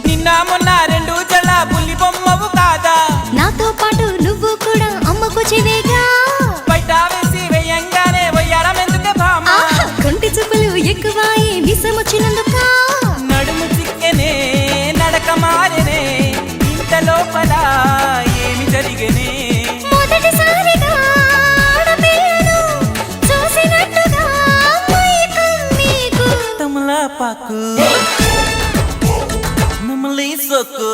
నిన్న మొన్న రెండు జళ్ళ పులి బొమ్మవు కాదా, నాతో పాటు నువ్వు కూడా అమ్మకు చెవేగా. బయట వేసి వేయంగానే వయ్యారం ఎందుకే భామ, కొంటి చూపులు ఎక్కువాయి విసమొచ్చినందుక. నడుము చిక్కెనే నడక మారెనే, ఇంత లోపల ఏమి జరిగనే. మొదటిసారిగా ఆడపిల్లను చూసినట్టుగా మైకం నీకు. తమలపాకు నమలి సొక్కు